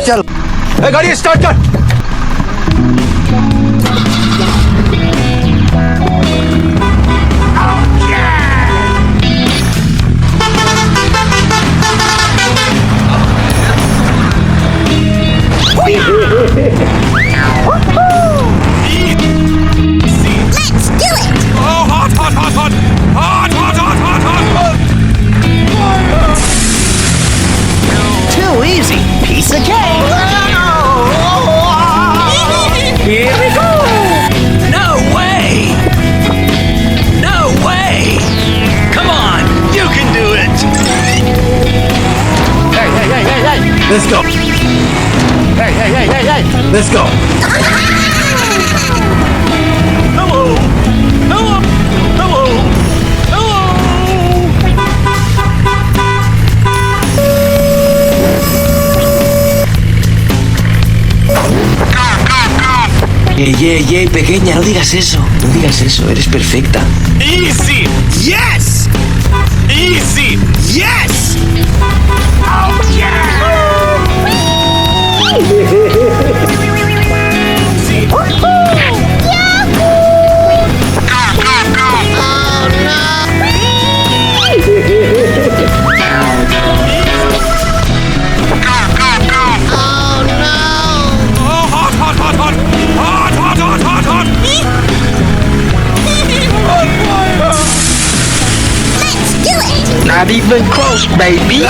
चल गाड़ी स्टार्ट कर Too easy. Piece of cake. Here we go. No way! No way! Come on, you can do it! Hey. let's go Hey. let's go Hello! Hello! Hello! Hello! Pequeña, no digas eso. No digas eso, eres perfecta. Easy! Yes! Easy! Yes! Oh yeah! Not even close, baby.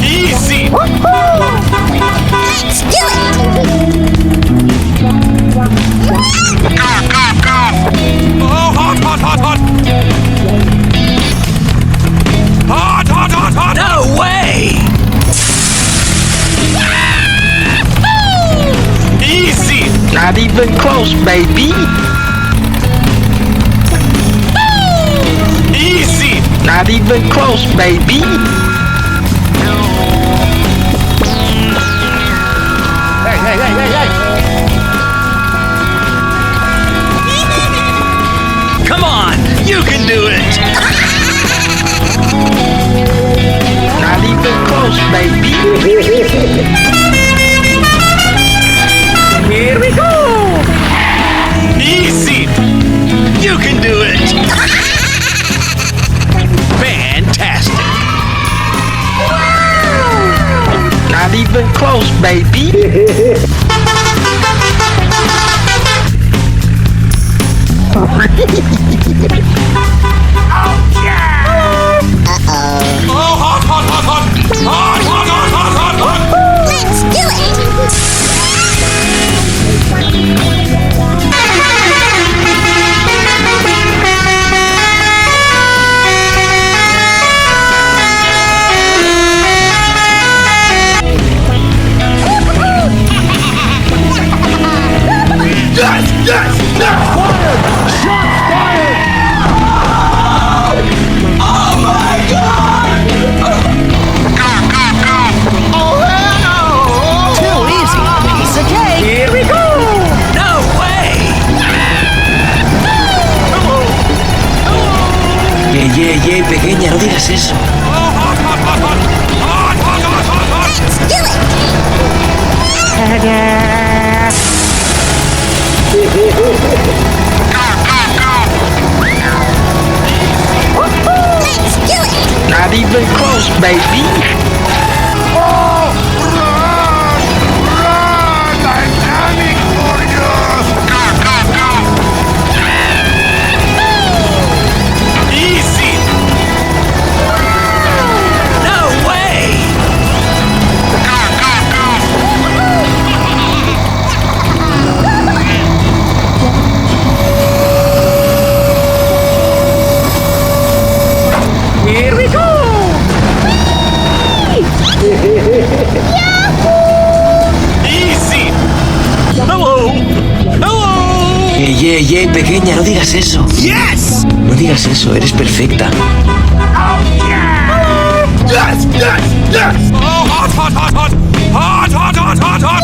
Easy! Let's do it! Oh, hot! Hot! No way! Easy! Not even close, baby. Easy! Not even close, baby. Hey. Come on, you can do it! Not even close, baby. Here we go. Easy! You can do it! Fantastic! Not even close, baby. Oh, hot! Let's do Yes! Oh my God! Too easy. Piece of cake. Here we go. No way! Pequeña, no digas eso. Not close, baby. Easy. No way. Here we go. Easy. Hello. Hello. Pequeña, no digas eso. Yes. No digas eso, eres perfecta. Yes. Yes. Yes. Oh, hot, hot, hot, hot. Hot, hot, hot, hot, hot.